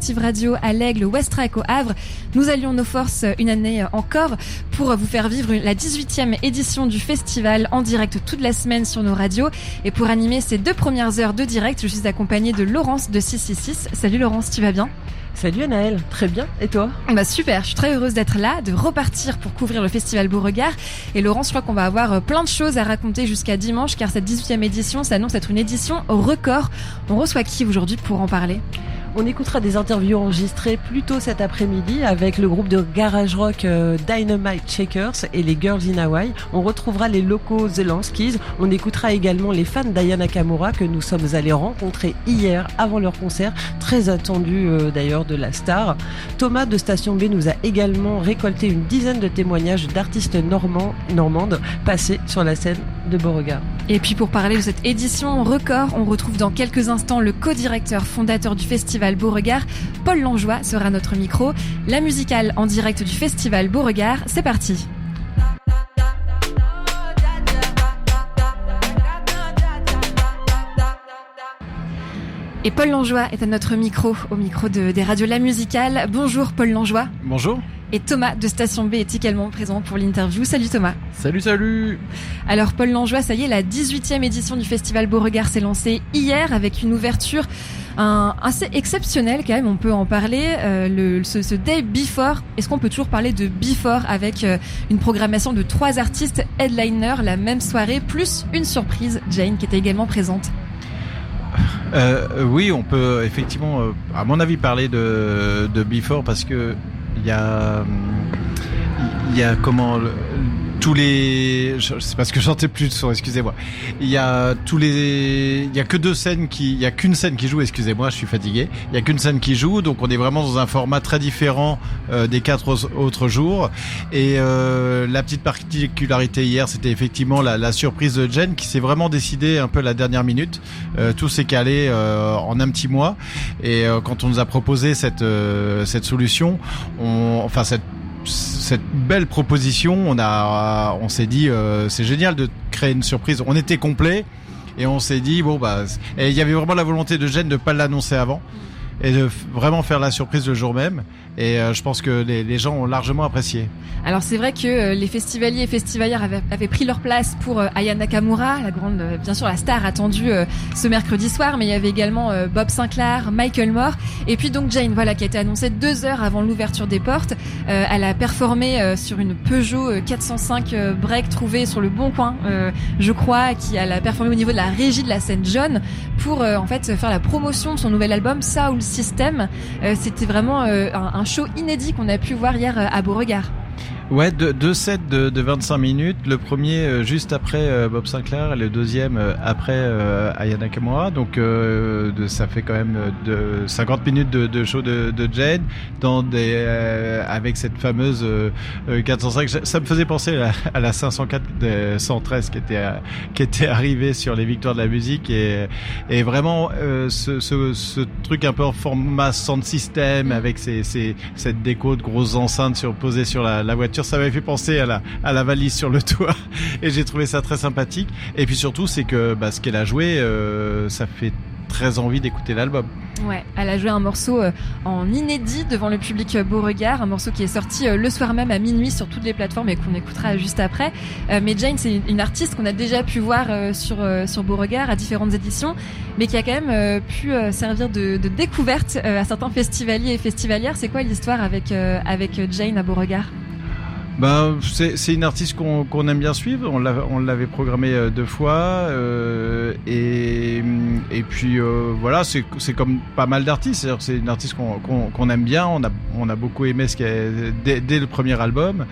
Active Radio à l'Aigle, Westrack au Havre. Nous allions nos forces une année encore pour vous faire vivre la 18e édition du festival en direct toute la semaine sur nos radios. Et pour animer ces 2 premières heures de direct, je suis accompagnée de Laurence de 666. Salut Laurence, tu vas bien ? Salut Anaëlle, très bien, et toi ? Super, je suis très heureuse d'être là, de repartir pour couvrir le festival Beauregard. Et Laurence, je crois qu'on va avoir plein de choses à raconter jusqu'à dimanche, car cette 18e édition s'annonce être une édition au record. On reçoit qui aujourd'hui pour en parler ? On écoutera des interviews enregistrées plus tôt cet après-midi avec le groupe de garage rock Dynamite Shakers et les Girls in Hawaii. On retrouvera les locaux The Lanskis. On écoutera également les fans d'Aya Nakamura que nous sommes allés rencontrer hier avant leur concert, très attendu d'ailleurs de la star. Thomas de Station B nous a également récolté une dizaine de témoignages d'artistes normandes passés sur la scène de Beauregard. Et puis pour parler de cette édition record, on retrouve dans quelques instants le co-directeur fondateur du festival Beauregard, Paul Langlois sera notre micro. La musicale en direct du festival Beauregard, c'est parti. Et Paul Langlois est à notre micro, au micro des radios La Musicale. Bonjour Paul Langlois. Bonjour. Et Thomas de Station B est également présent pour l'interview. Salut Thomas. Salut. Alors Paul Langlois, ça y est, la 18e édition du festival Beauregard s'est lancée hier avec une ouverture assez exceptionnelle quand même, on peut en parler. Ce Day Before, est-ce qu'on peut toujours parler de Before avec une programmation de 3 artistes headliners la même soirée, plus une surprise, Jane, qui était également présente? Oui, on peut effectivement, à mon avis, parler de Before parce que il y a tous les, c'est parce que j'entends plus de son, excusez-moi. Il y a qu'une scène qui joue, excusez-moi, je suis fatigué. Il y a qu'une scène qui joue, donc on est vraiment dans un format très différent des 4 autres jours. Et la petite particularité hier, c'était effectivement la surprise de Jen qui s'est vraiment décidée un peu à la dernière minute. Tout s'est calé en un petit mois. Et quand on nous a proposé cette solution, cette belle proposition, on s'est dit c'est génial de créer une surprise. On était complet et on s'est dit et il y avait vraiment la volonté de Jen de pas l'annoncer avant et de vraiment faire la surprise le jour même. Et je pense que les gens ont largement apprécié. Alors c'est vrai que les festivaliers et festivalières avaient pris leur place pour Aya Nakamura, la grande, bien sûr la star attendue ce mercredi soir, mais il y avait également Bob Sinclair, Michael Moore, et puis donc Jane, qui a été annoncée 2 heures avant l'ouverture des portes. Elle a performé sur une Peugeot 405 break trouvée sur le Bon Coin, je crois, elle a performé au niveau de la régie de la scène jaune pour en fait faire la promotion de son nouvel album Soul System. C'était vraiment un show inédit qu'on a pu voir hier à Beauregard. Ouais, 2 sets de 25 minutes. Le premier juste après Bob Sinclair et le deuxième après Aya Nakamura. Donc ça fait quand même 50 minutes de show de Jane avec cette fameuse 405. Ça me faisait penser à la 504 de 113 qui était arrivée sur les victoires de la musique et vraiment ce truc un peu en format sound system avec cette déco de grosses enceintes posées sur la voiture. Ça m'avait fait penser à la valise sur le toit et j'ai trouvé ça très sympathique. Et puis surtout, c'est que ce qu'elle a joué, ça fait très envie d'écouter l'album. Ouais, elle a joué un morceau en inédit devant le public Beauregard, un morceau qui est sorti le soir même à minuit sur toutes les plateformes et qu'on écoutera juste après. Mais Jane, c'est une artiste qu'on a déjà pu voir sur Beauregard à différentes éditions, mais qui a quand même pu servir de découverte à certains festivaliers et festivalières. C'est quoi l'histoire avec Jane à Beauregard ? C'est une artiste qu'on aime bien suivre. On l'avait programmée 2 fois et puis voilà, c'est comme pas mal d'artistes. C'est-à-dire, c'est une artiste qu'on aime bien. On a beaucoup aimé ce qu'elle dès le premier album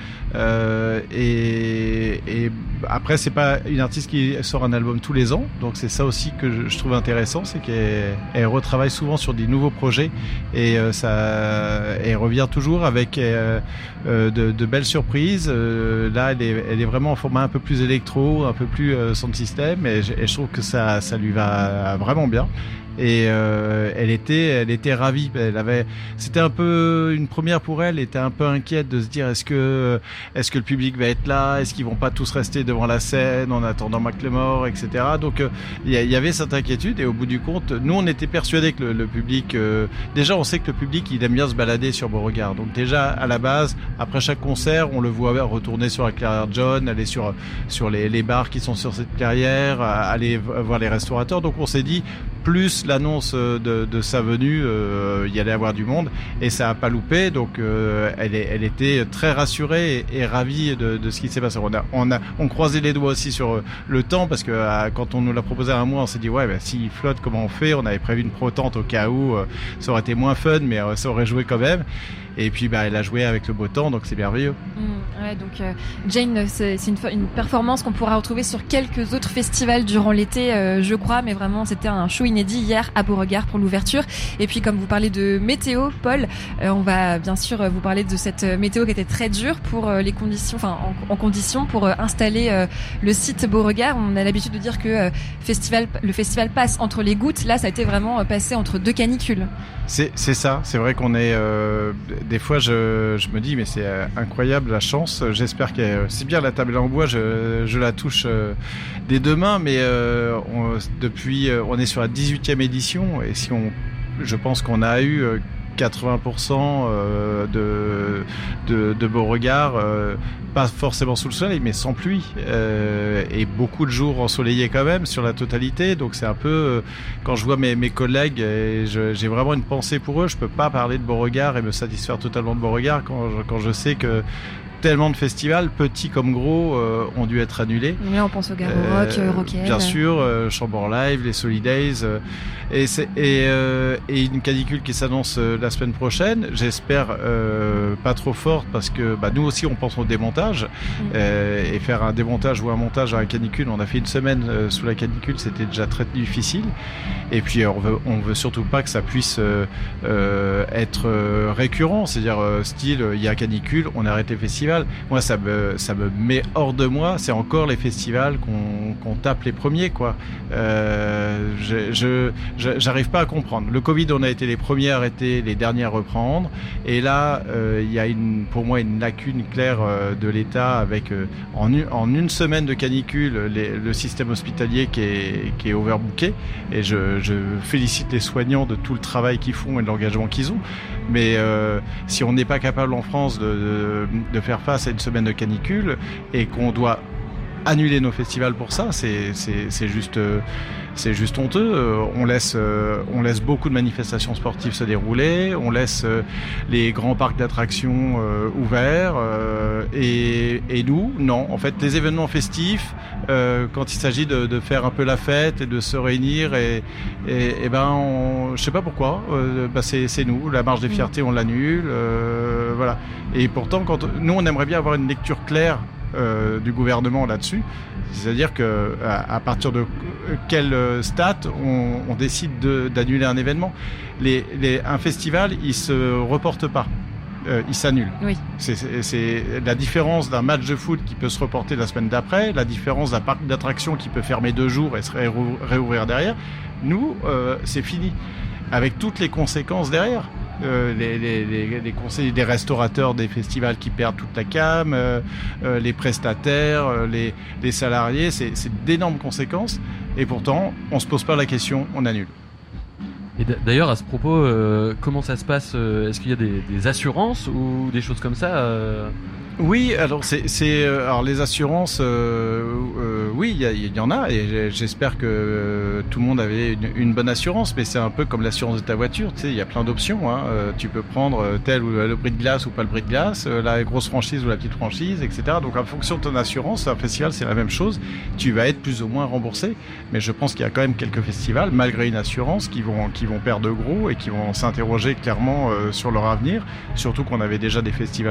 et après c'est pas une artiste qui sort un album tous les ans. Donc c'est ça aussi que je trouve intéressant, c'est qu'elle retravaille souvent sur des nouveaux projets et elle revient toujours avec de belles surprises. Là, elle est vraiment en format un peu plus électro, un peu plus sound system, et je trouve que ça lui va vraiment bien. et elle était ravie. C'était un peu une première pour elle. Elle était un peu inquiète de se dire est-ce que le public va être là, est-ce qu'ils vont pas tous rester devant la scène en attendant Macklemore, etc. Donc il y avait cette inquiétude, et au bout du compte, nous on était persuadés que le public, déjà on sait que le public il aime bien se balader sur Beauregard. Donc déjà à la base, après chaque concert, on le voit retourner sur la Clairière John, aller sur les bars qui sont sur cette clairière, aller voir les restaurateurs. Donc on s'est dit, plus l'annonce de sa venue, il y allait avoir du monde, et ça a pas loupé. Donc elle était très rassurée et ravie de ce qui s'est passé. On croisait les doigts aussi sur le temps, parce que quand on nous l'a proposé à un mois, on s'est dit ouais, s'il flotte, comment on fait? On avait prévu une protente au cas où, ça aurait été moins fun, mais ça aurait joué quand même. Et puis elle a joué avec le beau temps, donc c'est merveilleux. Ouais, donc Jane, c'est une performance qu'on pourra retrouver sur quelques autres festivals durant l'été, je crois, mais vraiment c'était un show inédit hier à Beauregard pour l'ouverture. Et puis comme vous parlez de météo, Paul, on va bien sûr vous parler de cette météo qui était très dure pour les conditions, enfin en conditions pour installer le site Beauregard. On a l'habitude de dire que le festival passe entre les gouttes. Là, ça a été vraiment passé entre deux canicules. C'est ça, c'est vrai qu'on est... des fois, je me dis, mais c'est incroyable la chance. J'espère que c'est bien la table en bois, je la touche des deux mains, mais on est sur la 18e édition, et je pense qu'on a eu 80% de Beauregard, pas forcément sous le soleil, mais sans pluie, et beaucoup de jours ensoleillés quand même sur la totalité. Donc c'est un peu, quand je vois mes collègues, et j'ai vraiment une pensée pour eux. Je peux pas parler de Beauregard et me satisfaire totalement de Beauregard quand je sais que tellement de festivals, petits comme gros, ont dû être annulés. Oui, on pense au Garo Rock, Rock'n'Roll. Bien sûr, Chambord Live, les Solidays, et une canicule qui s'annonce la semaine prochaine. J'espère pas trop forte, parce que nous aussi on pense au démontage, et faire un démontage ou un montage à la canicule. On a fait une semaine sous la canicule, c'était déjà très difficile. Et puis on veut surtout pas que ça puisse être récurrent, c'est-à-dire style il y a canicule, on arrête les festivals. Moi, ça me met hors de moi. C'est encore les festivals qu'on tape les premiers, quoi. J'arrive pas à comprendre. Le Covid, on a été les premiers à arrêter, les derniers à reprendre. Et là, il y a pour moi une lacune claire de l'État avec en une semaine de canicule le système hospitalier qui est overbooké. Et je félicite les soignants de tout le travail qu'ils font et de l'engagement qu'ils ont. Mais si on n'est pas capable en France de faire face à une semaine de canicule, et qu'on doit annuler nos festivals pour ça, c'est juste honteux. On laisse beaucoup de manifestations sportives se dérouler, on laisse les grands parcs d'attractions ouverts, et nous, non. En fait, les événements festifs, quand il s'agit de faire un peu la fête et de se réunir, je sais pas pourquoi, c'est nous. La marche des fiertés, on l'annule, voilà. Et pourtant, nous, on aimerait bien avoir une lecture claire du gouvernement là-dessus, c'est-à-dire que à partir de quel stade on décide d'annuler un événement. Un festival, il se reporte pas, il s'annule. Oui. C'est la différence d'un match de foot qui peut se reporter la semaine d'après, la différence d'un parc d'attractions qui peut fermer 2 jours et se réouvrir derrière. Nous, c'est fini, avec toutes les conséquences derrière. Les conseils des restaurateurs des festivals qui perdent toute la cam, les prestataires, les salariés, c'est d'énormes conséquences, et pourtant on se pose pas la question, on annule. Et d'ailleurs, à ce propos, comment ça se passe? Est-ce qu'il y a des assurances ou des choses comme ça? Oui, alors alors les assurances, oui, il y en a, et j'espère que tout le monde avait une bonne assurance, mais c'est un peu comme l'assurance de ta voiture, tu sais, il y a plein d'options, hein. Tu peux prendre tel ou le bris de glace ou pas le bris de glace, la grosse franchise ou la petite franchise, etc. Donc en fonction de ton assurance, un festival c'est la même chose, tu vas être plus ou moins remboursé, mais je pense qu'il y a quand même quelques festivals, malgré une assurance, qui vont perdre gros et qui vont s'interroger clairement sur leur avenir, surtout qu'on avait déjà des festivals